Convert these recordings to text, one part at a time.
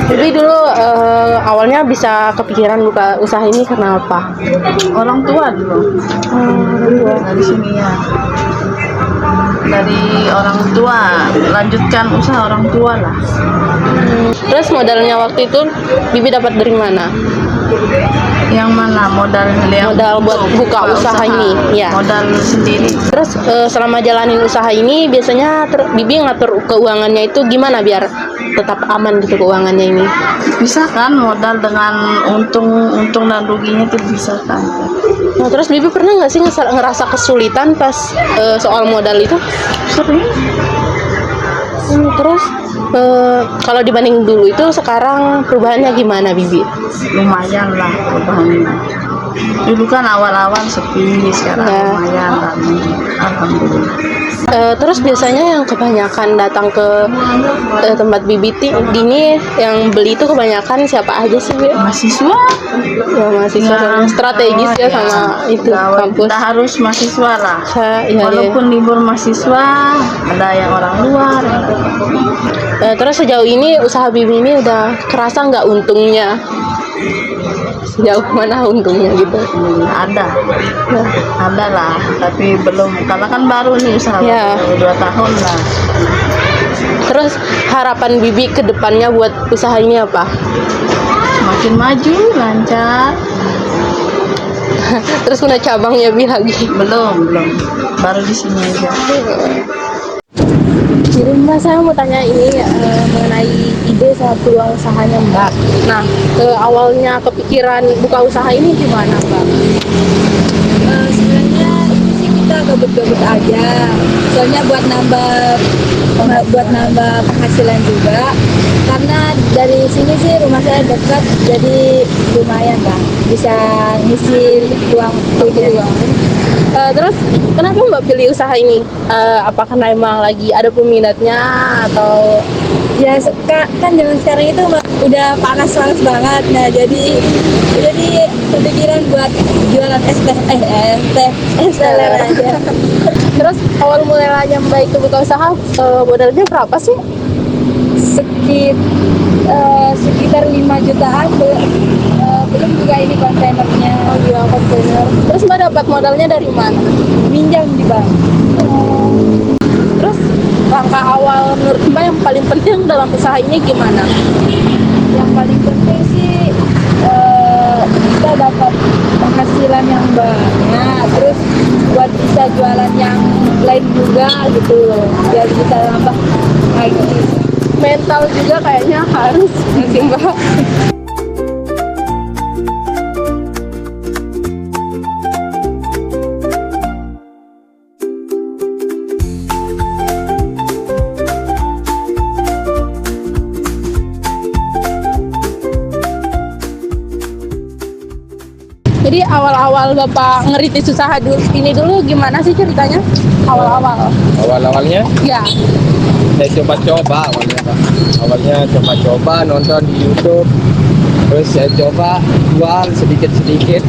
Bibi dulu awalnya bisa kepikiran buka usaha ini karena apa? Orang tua dulu. Dari sini ya. Dari orang tua, lanjutkan usaha orang tua lah. Terus modalnya waktu itu Bibi dapat dari mana? Yang mana modal buat buka usaha ini? Ya. Modal sendiri. Terus selama jalanin usaha ini biasanya Bibi ngatur keuangannya itu gimana biar tetap aman gitu keuangannya ini? Bisa kan modal dengan untung dan ruginya itu bisa kan. Nah, terus Bibi pernah nggak sih ngerasa kesulitan pas soal modal itu? Sering. Terus kalau dibanding dulu itu sekarang perubahannya gimana Bibi? Lumayan lah perubahannya. Dulu kan awal-awal sepi, sekarang lumayan ramai. Alhamdulillah. Terus biasanya yang kebanyakan datang ke tempat Bibi ini yang beli itu kebanyakan siapa aja sih, Bi? Mahasiswa. Ya, mahasiswa strategis ya sama itu kampus. Kita harus mahasiswa lah. Walaupun libur mahasiswa, ada yang orang luar. Terus sejauh ini usaha Bibi ini udah kerasa nggak untungnya? Sejauh mana untungnya gitu? Ada lah, tapi belum, karena kan baru nih usaha, 2 tahun lah. Terus harapan Bibi ke depannya buat usaha ini apa? Makin maju, lancar. Terus punya cabangnya Bi lagi? Belum, baru di sini aja. Jadi Mbak, saya mau tanya ini mengenai ide sama peluang usahanya Mbak. Nah, awalnya kepikiran buka usaha ini gimana Mbak? Sebenarnya itu sih kita gabut-gabut aja. Soalnya buat nambah penghasilan juga. Karena dari sini sih rumah saya dekat, jadi lumayan lah. Bisa ngisi uang kuliah. Terus kenapa Mbak pilih usaha ini? Apa karena emang lagi ada peminatnya atau ya kan zaman sekarang itu udah panas banget. Nah jadi kepikiran buat jualan es teler aja. Terus awal mulanya Mbak itu buka usaha modalnya berapa sih? Sekitar 5 jutaan. Belum juga ini kontainernya. Oh iya, kontainer. Terus Mbak dapat modalnya dari mana? Minjam di bank. Terus langkah awal menurut Mbak yang paling penting dalam usaha ini gimana? Yang paling penting sih kita dapat penghasilan yang banyak, terus buat bisa jualan yang lain juga gitu, biar bisa nambah lagi. Mental juga kayaknya harus sih Mbak. Jadi awal-awal Bapak ngerintis usaha dulu gimana sih ceritanya? Awalnya? Ya. Saya coba-coba awalnya, Pak. Awalnya coba-coba nonton di YouTube. Terus saya coba jual sedikit-sedikit.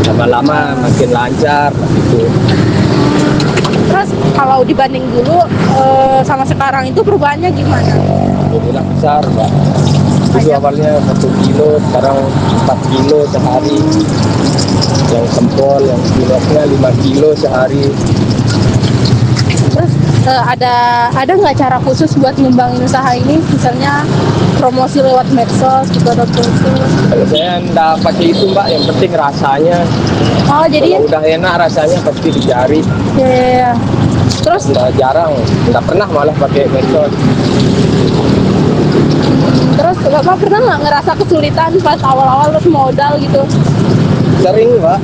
Lama-lama makin lancar gitu. Terus kalau dibanding dulu sama sekarang itu perubahannya gimana? Alhamdulillah besar, Pak. Dulu awalnya 1 kilo, sekarang 4 kilo sehari. Yang sempol, yang kilosnya 5 kilo sehari. Terus ada nggak cara khusus buat ngembangin usaha ini? Misalnya promosi lewat medsos gitu atau khusus? Kalau saya nggak pakai itu Mbak, yang penting rasanya. Oh jadi? Kalau udah enak rasanya pasti dicari. Iya. Terus? Udah jarang, nggak pernah malah pakai medsos. Terus Bapak pernah nggak ngerasa kesulitan pas awal-awal terus modal gitu? Sering Mbak,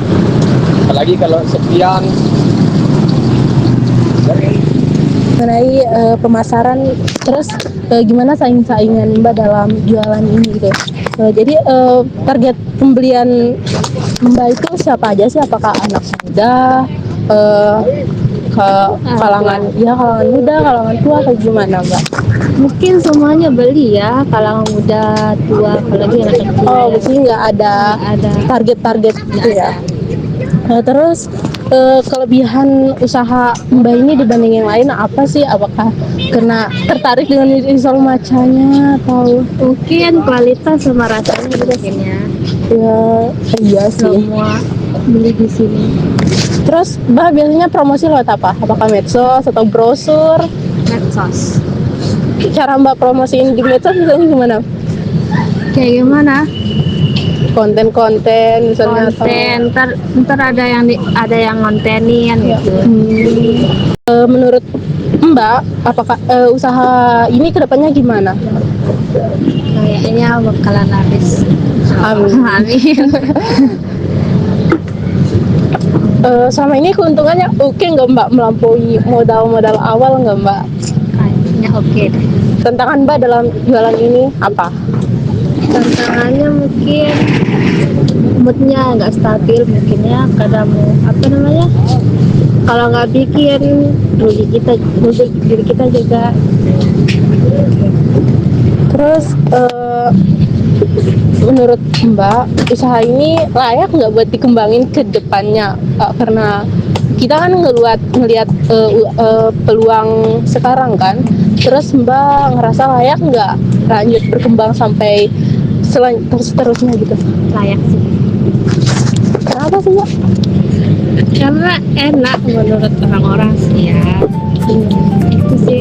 apalagi kalau sepian. Sering. Mengenai pemasaran, terus gimana saingan Mbak dalam jualan ini gitu? Jadi target pembelian Mbak itu siapa aja sih? Apakah anak muda, ke kalangan muda, kalangan tua, atau gimana Mbak? Mungkin semuanya beli ya, kalangan muda, tua, apalagi anak kecil. Oh, mesti nggak ada target-target gitu ya. Terus kelebihan usaha Mbak ini dibanding yang lain apa sih? Apakah karena tertarik dengan risol macanya atau Mungkin kualitas sama rasanya juga sih. ya iya sih. Semua beli di sini. Terus Mbak biasanya promosi lewat apa? Apakah medsos atau brosur? Medsos. Cara Mbak promosiin di medsos misalnya gimana? Kayak gimana? Konten-konten misalnya atau Konten. Ntar ada yang ngontenin gitu. menurut Mbak apakah usaha ini kedepannya gimana? Kayaknya bakalan habis. Amin. Amin. Selama ini keuntungannya oke nggak Mbak, melampaui modal awal nggak Mbak? Kayaknya oke deh. Tantangan Mbak dalam jualan ini apa? Tantangannya mungkin moodnya nggak stabil, mungkin ya kadang mau apa namanya, kalau nggak bikin rugi diri kita juga. Terus menurut Mbak usaha ini layak nggak buat dikembangin ke depannya? Karena kita kan ngelihat peluang sekarang kan. Terus Mbak ngerasa layak nggak lanjut berkembang sampai seterusnya gitu? Layak sih, Kenapa sih Mbak? karena enak menurut orang-orang sih ya. Itu sih